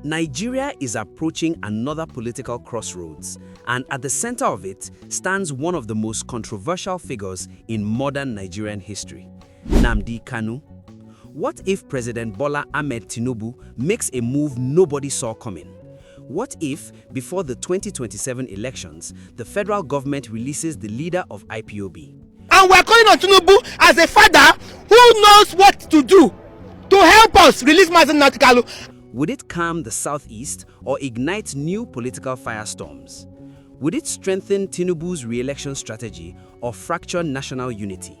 Nigeria is approaching another political crossroads, and at the center of it stands one of the most controversial figures in modern Nigerian history, Nnamdi Kanu. What if President Bola Ahmed Tinubu makes a move nobody saw coming? What if, before the 2027 elections, the federal government releases the leader of IPOB? And we're calling on Tinubu as a father who knows what to do to help us release Nnamdi Kanu. Would it calm the southeast or ignite new political firestorms? Would it strengthen Tinubu's re-election strategy or fracture national unity?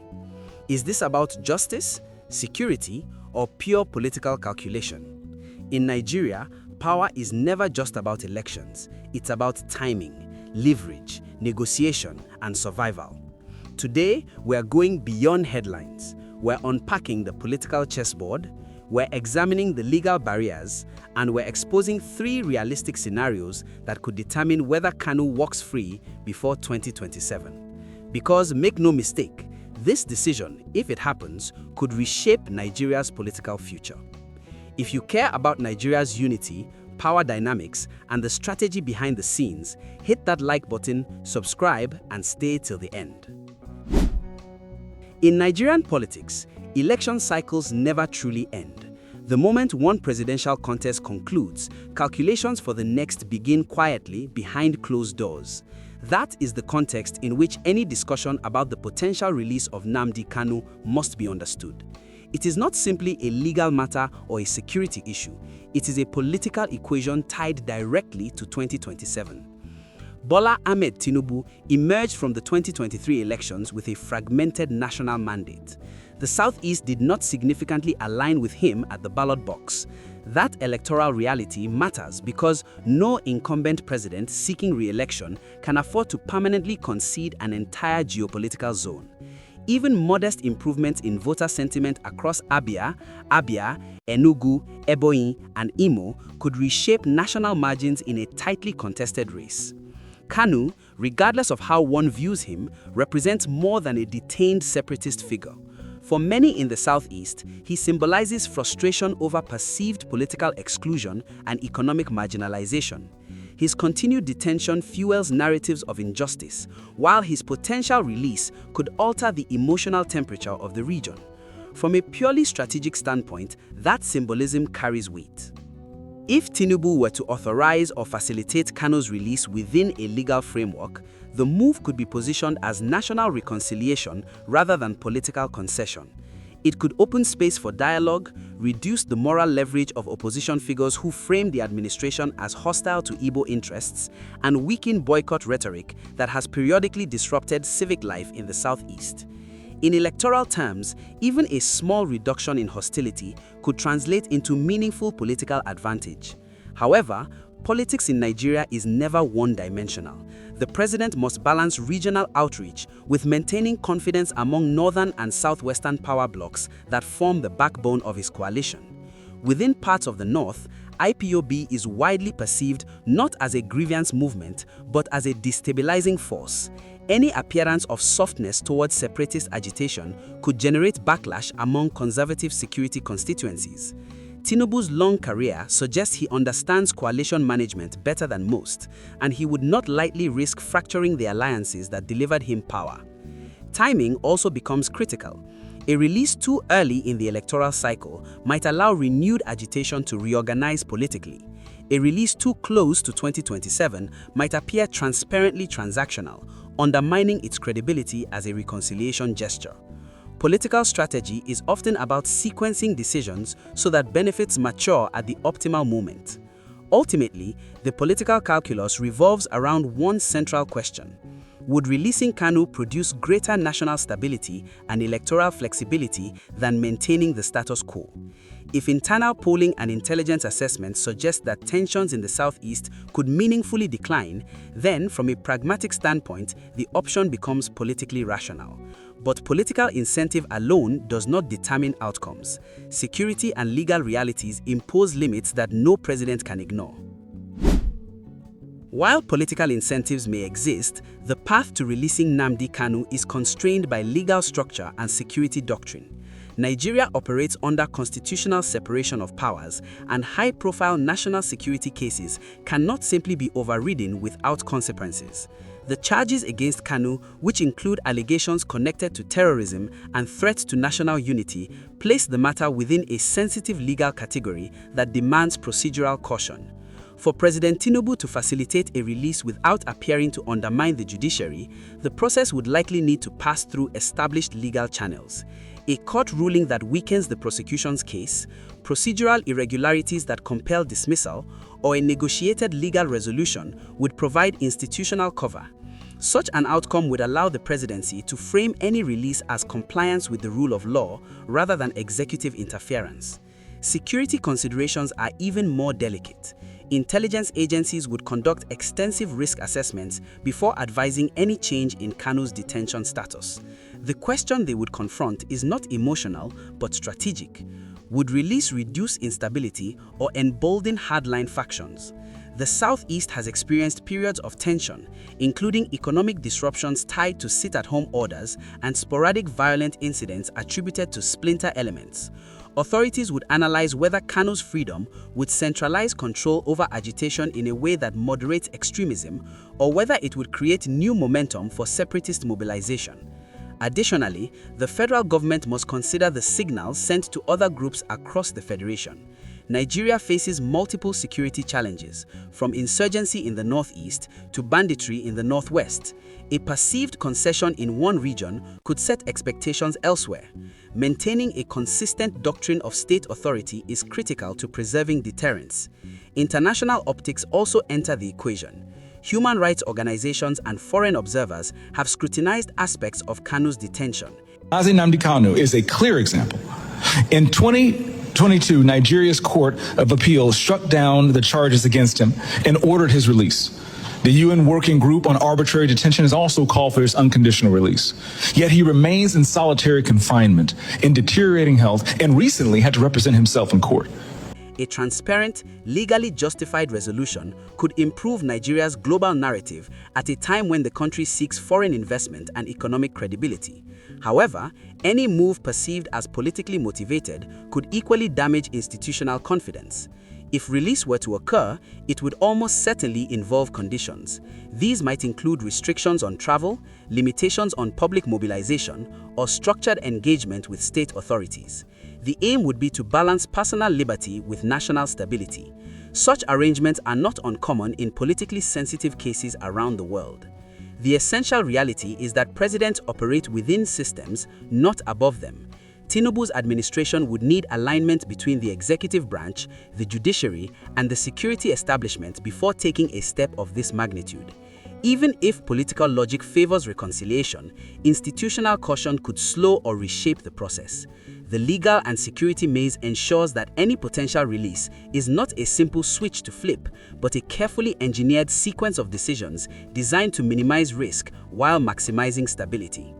Is this about justice, security, or pure political calculation? In Nigeria, power is never just about elections. It's about timing, leverage, negotiation, and survival. Today, we're going beyond headlines. We're unpacking the political chessboard, we're examining the legal barriers, and we're exposing 3 realistic scenarios that could determine whether Kanu walks free before 2027. Because make no mistake, this decision, if it happens, could reshape Nigeria's political future. If you care about Nigeria's unity, power dynamics, and the strategy behind the scenes, hit that like button, subscribe, and stay till the end. In Nigerian politics, election cycles never truly end. The moment one presidential contest concludes, calculations for the next begin quietly behind closed doors. That is the context in which any discussion about the potential release of Nnamdi Kanu must be understood. It is not simply a legal matter or a security issue. It is a political equation tied directly to 2027. Bola Ahmed Tinubu emerged from the 2023 elections with a fragmented national mandate. The Southeast did not significantly align with him at the ballot box. That electoral reality matters because no incumbent president seeking re-election can afford to permanently concede an entire geopolitical zone. Even modest improvements in voter sentiment across Abia, Enugu, Ebonyi, and Imo could reshape national margins in a tightly contested race. Kanu, regardless of how one views him, represents more than a detained separatist figure. For many in the Southeast, he symbolizes frustration over perceived political exclusion and economic marginalization. His continued detention fuels narratives of injustice, while his potential release could alter the emotional temperature of the region. From a purely strategic standpoint, that symbolism carries weight. If Tinubu were to authorize or facilitate Kanu's release within a legal framework, the move could be positioned as national reconciliation rather than political concession. It could open space for dialogue, reduce the moral leverage of opposition figures who frame the administration as hostile to Igbo interests, and weaken boycott rhetoric that has periodically disrupted civic life in the Southeast. In electoral terms, even a small reduction in hostility could translate into meaningful political advantage. However, politics in Nigeria is never one-dimensional. The president must balance regional outreach with maintaining confidence among northern and southwestern power blocs that form the backbone of his coalition. Within parts of the north, IPOB is widely perceived not as a grievance movement, but as a destabilizing force. Any appearance of softness towards separatist agitation could generate backlash among conservative security constituencies. Tinubu's long career suggests he understands coalition management better than most, and he would not lightly risk fracturing the alliances that delivered him power. Timing also becomes critical. A release too early in the electoral cycle might allow renewed agitation to reorganize politically. A release too close to 2027 might appear transparently transactional, undermining its credibility as a reconciliation gesture. Political strategy is often about sequencing decisions so that benefits mature at the optimal moment. Ultimately, the political calculus revolves around one central question: would releasing Kanu produce greater national stability and electoral flexibility than maintaining the status quo? If internal polling and intelligence assessments suggest that tensions in the Southeast could meaningfully decline, then from a pragmatic standpoint, the option becomes politically rational. But political incentive alone does not determine outcomes. Security and legal realities impose limits that no president can ignore. While political incentives may exist, the path to releasing Nnamdi Kanu is constrained by legal structure and security doctrine. Nigeria operates under constitutional separation of powers, and high-profile national security cases cannot simply be overridden without consequences. The charges against Kanu, which include allegations connected to terrorism and threats to national unity, place the matter within a sensitive legal category that demands procedural caution. For President Tinubu to facilitate a release without appearing to undermine the judiciary, the process would likely need to pass through established legal channels. A court ruling that weakens the prosecution's case, procedural irregularities that compel dismissal, or a negotiated legal resolution would provide institutional cover. Such an outcome would allow the presidency to frame any release as compliance with the rule of law rather than executive interference. Security considerations are even more delicate. Intelligence agencies would conduct extensive risk assessments before advising any change in Kanu's detention status. The question they would confront is not emotional but strategic. Would release reduce instability or embolden hardline factions? The Southeast has experienced periods of tension, including economic disruptions tied to sit-at-home orders and sporadic violent incidents attributed to splinter elements. Authorities would analyze whether Kanu's freedom would centralize control over agitation in a way that moderates extremism, or whether it would create new momentum for separatist mobilization. Additionally, the federal government must consider the signals sent to other groups across the federation. Nigeria faces multiple security challenges, from insurgency in the northeast to banditry in the northwest. A perceived concession in one region could set expectations elsewhere. Maintaining a consistent doctrine of state authority is critical to preserving deterrence. International optics also enter the equation. Human rights organizations and foreign observers have scrutinized aspects of Kanu's detention. Nnamdi Kanu is a clear example. In 2022, Nigeria's Court of Appeal struck down the charges against him and ordered his release. The UN Working Group on Arbitrary Detention has also called for his unconditional release. Yet he remains in solitary confinement, in deteriorating health, and recently had to represent himself in court. A transparent, legally justified resolution could improve Nigeria's global narrative at a time when the country seeks foreign investment and economic credibility. However, any move perceived as politically motivated could equally damage institutional confidence. If release were to occur, it would almost certainly involve conditions. These might include restrictions on travel, limitations on public mobilization, or structured engagement with state authorities. The aim would be to balance personal liberty with national stability. Such arrangements are not uncommon in politically sensitive cases around the world. The essential reality is that presidents operate within systems, not above them. Tinubu's administration would need alignment between the executive branch, the judiciary, and the security establishment before taking a step of this magnitude. Even if political logic favors reconciliation, institutional caution could slow or reshape the process. The legal and security maze ensures that any potential release is not a simple switch to flip, but a carefully engineered sequence of decisions designed to minimize risk while maximizing stability.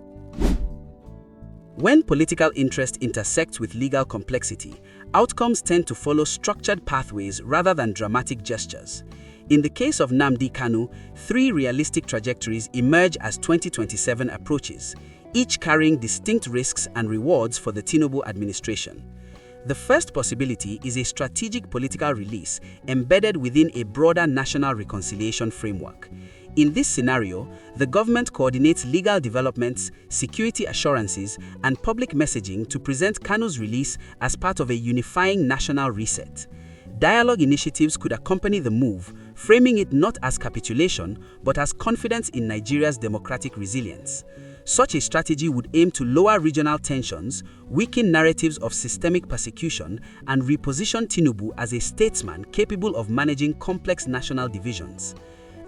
When political interest intersects with legal complexity, outcomes tend to follow structured pathways rather than dramatic gestures. In the case of Nnamdi Kanu, 3 realistic trajectories emerge as 2027 approaches, each carrying distinct risks and rewards for the Tinubu administration. The first possibility is a strategic political release embedded within a broader national reconciliation framework. In this scenario, the government coordinates legal developments, security assurances, and public messaging to present Kanu's release as part of a unifying national reset. Dialogue initiatives could accompany the move, framing it not as capitulation, but as confidence in Nigeria's democratic resilience. Such a strategy would aim to lower regional tensions, weaken narratives of systemic persecution, and reposition Tinubu as a statesman capable of managing complex national divisions.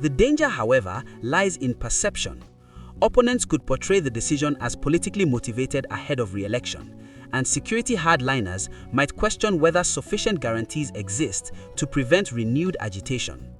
The danger, however, lies in perception. Opponents could portray the decision as politically motivated ahead of re-election, and security hardliners might question whether sufficient guarantees exist to prevent renewed agitation.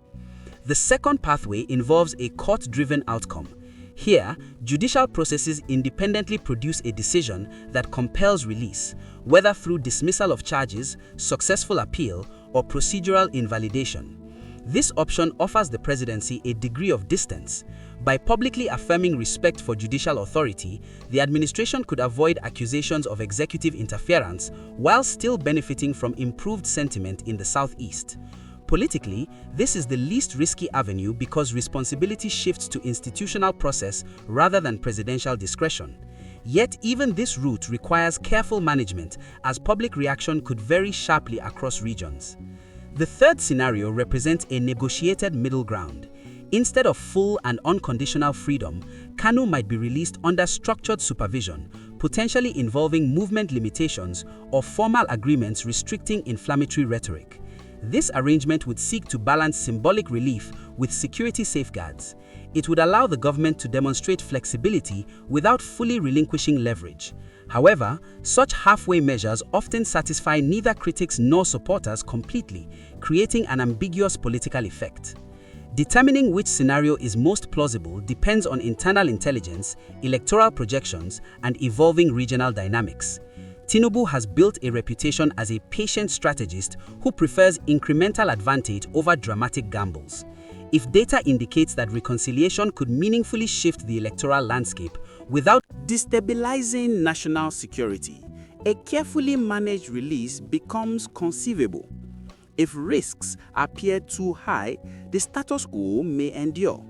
The second pathway involves a court-driven outcome. Here, judicial processes independently produce a decision that compels release, whether through dismissal of charges, successful appeal, or procedural invalidation. This option offers the presidency a degree of distance. By publicly affirming respect for judicial authority, the administration could avoid accusations of executive interference while still benefiting from improved sentiment in the southeast. Politically, this is the least risky avenue because responsibility shifts to institutional process rather than presidential discretion. Yet even this route requires careful management, as public reaction could vary sharply across regions. The third scenario represents a negotiated middle ground. Instead of full and unconditional freedom, Kanu might be released under structured supervision, potentially involving movement limitations or formal agreements restricting inflammatory rhetoric. This arrangement would seek to balance symbolic relief with security safeguards. It would allow the government to demonstrate flexibility without fully relinquishing leverage. However, such halfway measures often satisfy neither critics nor supporters completely, creating an ambiguous political effect. Determining which scenario is most plausible depends on internal intelligence, electoral projections, and evolving regional dynamics. Tinubu has built a reputation as a patient strategist who prefers incremental advantage over dramatic gambles. If data indicates that reconciliation could meaningfully shift the electoral landscape without destabilizing national security, a carefully managed release becomes conceivable. If risks appear too high, the status quo may endure.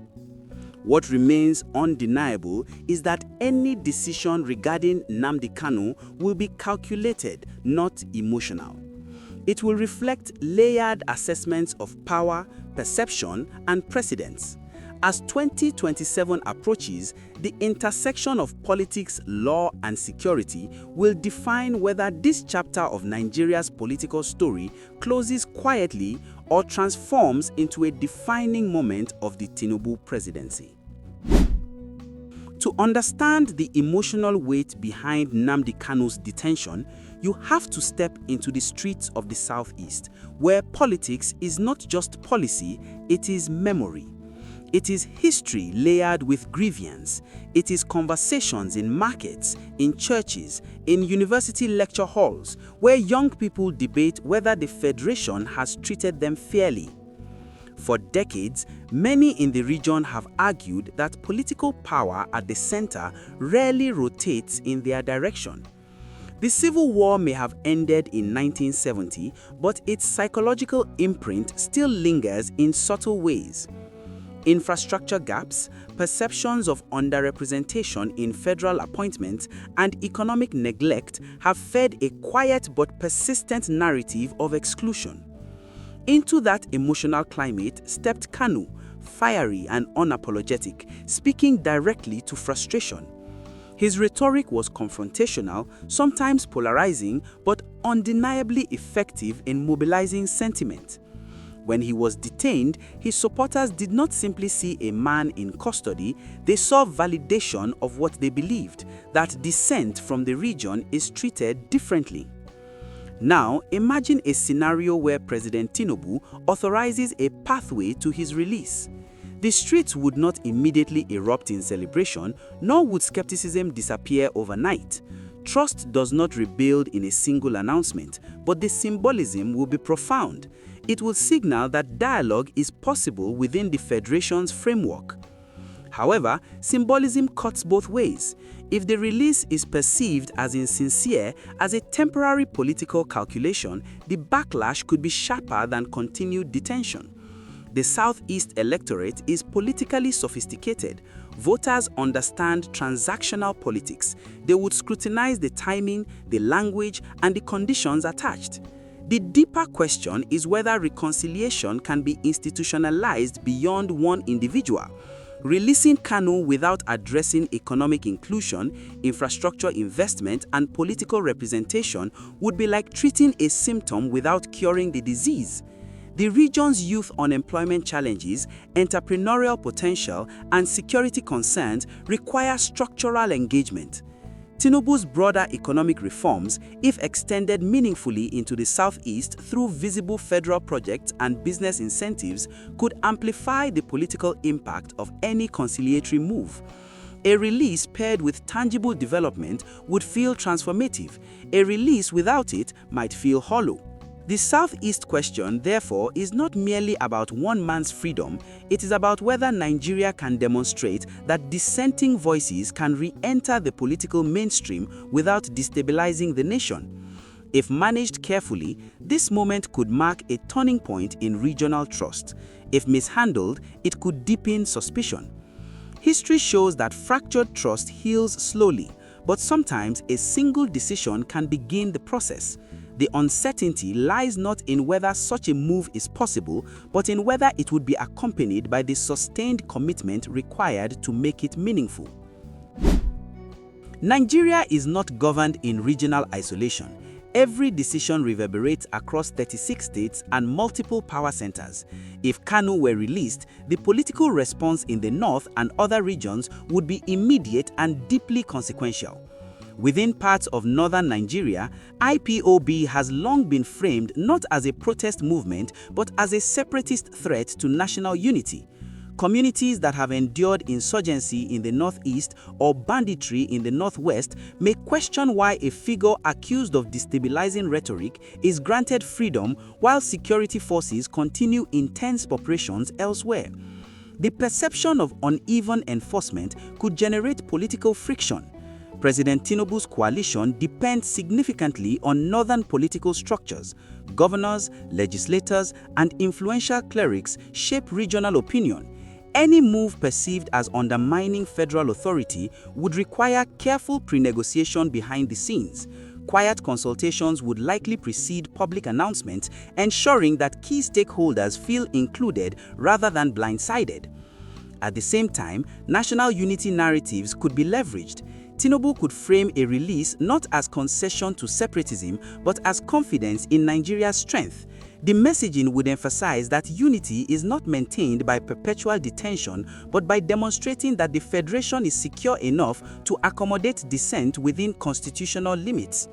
What remains undeniable is that any decision regarding Nnamdi Kanu will be calculated, not emotional. It will reflect layered assessments of power, perception, and precedence. As 2027 approaches, the intersection of politics, law, and security will define whether this chapter of Nigeria's political story closes quietly or transforms into a defining moment of the Tinubu presidency. To understand the emotional weight behind Nnamdi Kanu's detention, you have to step into the streets of the Southeast, where politics is not just policy, it is memory. It is history layered with grievance. It is conversations in markets, in churches, in university lecture halls, where young people debate whether the Federation has treated them fairly. For decades, many in the region have argued that political power at the center rarely rotates in their direction. The Civil War may have ended in 1970, but its psychological imprint still lingers in subtle ways. Infrastructure gaps, perceptions of underrepresentation in federal appointments, and economic neglect have fed a quiet but persistent narrative of exclusion. Into that emotional climate stepped Kanu, fiery and unapologetic, speaking directly to frustration. His rhetoric was confrontational, sometimes polarizing, but undeniably effective in mobilizing sentiment. When he was detained, his supporters did not simply see a man in custody, they saw validation of what they believed, that dissent from the region is treated differently. Now, imagine a scenario where President Tinubu authorizes a pathway to his release. The streets would not immediately erupt in celebration, nor would skepticism disappear overnight. Trust does not rebuild in a single announcement, but the symbolism will be profound. It will signal that dialogue is possible within the Federation's framework. However, symbolism cuts both ways. If the release is perceived as insincere, as a temporary political calculation, the backlash could be sharper than continued detention. The Southeast electorate is politically sophisticated. Voters understand transactional politics. They would scrutinize the timing, the language, and the conditions attached. The deeper question is whether reconciliation can be institutionalized beyond one individual. Releasing Kanu without addressing economic inclusion, infrastructure investment, and political representation would be like treating a symptom without curing the disease. The region's youth unemployment challenges, entrepreneurial potential, and security concerns require structural engagement. Tinubu's broader economic reforms, if extended meaningfully into the Southeast through visible federal projects and business incentives, could amplify the political impact of any conciliatory move. A release paired with tangible development would feel transformative. A release without it might feel hollow. The Southeast question, therefore, is not merely about one man's freedom, it is about whether Nigeria can demonstrate that dissenting voices can re-enter the political mainstream without destabilizing the nation. If managed carefully, this moment could mark a turning point in regional trust. If mishandled, it could deepen suspicion. History shows that fractured trust heals slowly, but sometimes a single decision can begin the process. The uncertainty lies not in whether such a move is possible, but in whether it would be accompanied by the sustained commitment required to make it meaningful. Nigeria is not governed in regional isolation. Every decision reverberates across 36 states and multiple power centers. If Kanu were released, the political response in the north and other regions would be immediate and deeply consequential. Within parts of northern Nigeria, IPOB has long been framed not as a protest movement but as a separatist threat to national unity. Communities that have endured insurgency in the northeast or banditry in the northwest may question why a figure accused of destabilizing rhetoric is granted freedom while security forces continue intense operations elsewhere. The perception of uneven enforcement could generate political friction. President Tinubu's coalition depends significantly on northern political structures. Governors, legislators, and influential clerics shape regional opinion. Any move perceived as undermining federal authority would require careful pre-negotiation behind the scenes. Quiet consultations would likely precede public announcements, ensuring that key stakeholders feel included rather than blindsided. At the same time, national unity narratives could be leveraged. Tinubu could frame a release not as concession to separatism, but as confidence in Nigeria's strength. The messaging would emphasize that unity is not maintained by perpetual detention, but by demonstrating that the federation is secure enough to accommodate dissent within constitutional limits.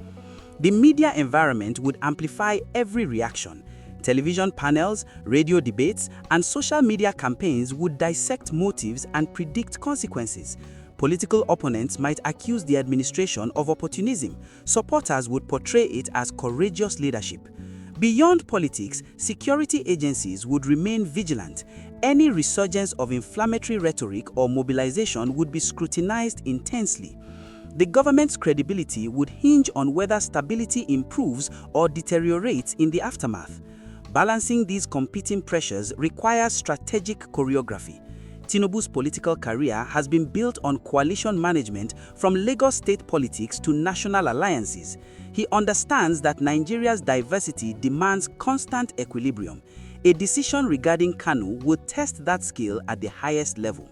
The media environment would amplify every reaction. Television panels, radio debates, and social media campaigns would dissect motives and predict consequences. Political opponents might accuse the administration of opportunism. Supporters would portray it as courageous leadership. Beyond politics, security agencies would remain vigilant. Any resurgence of inflammatory rhetoric or mobilization would be scrutinized intensely. The government's credibility would hinge on whether stability improves or deteriorates in the aftermath. Balancing these competing pressures requires strategic choreography. Tinubu's political career has been built on coalition management from Lagos state politics to national alliances. He understands that Nigeria's diversity demands constant equilibrium. A decision regarding Kanu would test that skill at the highest level.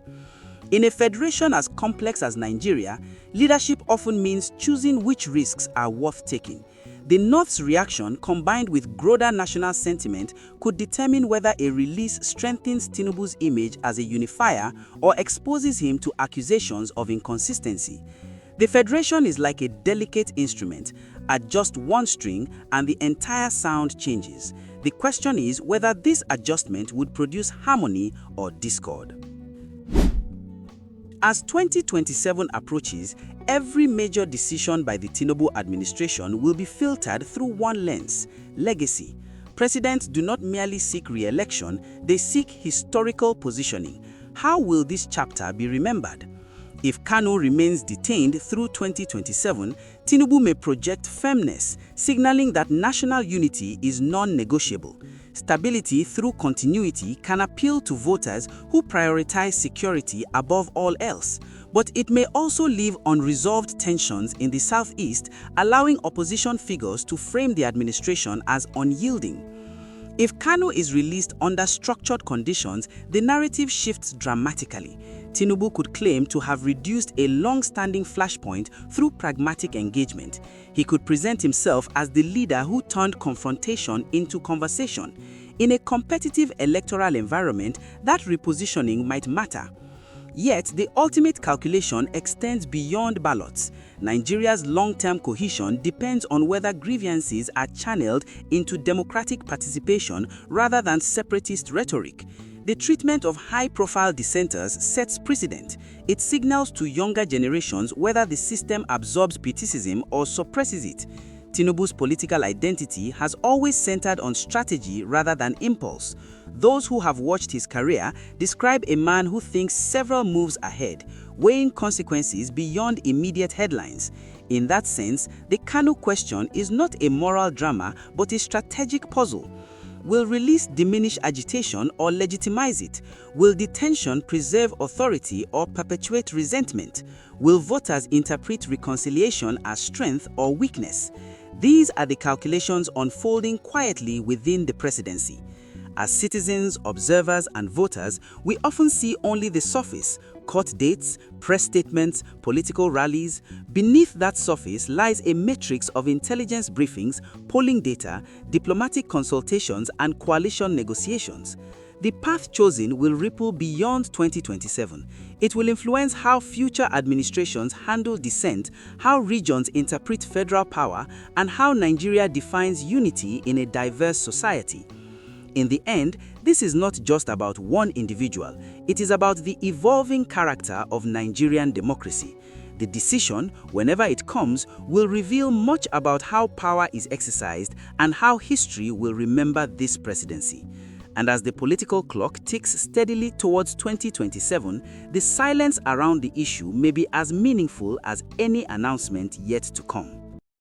In a federation as complex as Nigeria, leadership often means choosing which risks are worth taking. The North's reaction, combined with broader national sentiment, could determine whether a release strengthens Tinubu's image as a unifier or exposes him to accusations of inconsistency. The federation is like a delicate instrument. Adjust one string and the entire sound changes. The question is whether this adjustment would produce harmony or discord. As 2027 approaches, every major decision by the Tinubu administration will be filtered through one lens: legacy. Presidents do not merely seek re-election, they seek historical positioning. How will this chapter be remembered? If Kanu remains detained through 2027, Tinubu may project firmness, signaling that national unity is non-negotiable. Stability through continuity can appeal to voters who prioritize security above all else, but it may also leave unresolved tensions in the southeast, allowing opposition figures to frame the administration as unyielding. If Kanu is released under structured conditions, the narrative shifts dramatically. Tinubu could claim to have reduced a long-standing flashpoint through pragmatic engagement. He could present himself as the leader who turned confrontation into conversation. In a competitive electoral environment, that repositioning might matter. Yet, the ultimate calculation extends beyond ballots. Nigeria's long-term cohesion depends on whether grievances are channeled into democratic participation rather than separatist rhetoric. The treatment of high-profile dissenters sets precedent. It signals to younger generations whether the system absorbs criticism or suppresses it. Tinubu's political identity has always centered on strategy rather than impulse. Those who have watched his career describe a man who thinks several moves ahead, weighing consequences beyond immediate headlines. In that sense, the Kanu question is not a moral drama but a strategic puzzle. Will release diminish agitation or legitimize it? Will detention preserve authority or perpetuate resentment? Will voters interpret reconciliation as strength or weakness? These are the calculations unfolding quietly within the presidency. As citizens, observers, and voters, we often see only the surface: court dates, press statements, political rallies. Beneath that surface lies a matrix of intelligence briefings, polling data, diplomatic consultations, and coalition negotiations. The path chosen will ripple beyond 2027. It will influence how future administrations handle dissent, how regions interpret federal power, and how Nigeria defines unity in a diverse society. In the end, this is not just about one individual. It is about the evolving character of Nigerian democracy. The decision, whenever it comes, will reveal much about how power is exercised and how history will remember this presidency. And as the political clock ticks steadily towards 2027, the silence around the issue may be as meaningful as any announcement yet to come.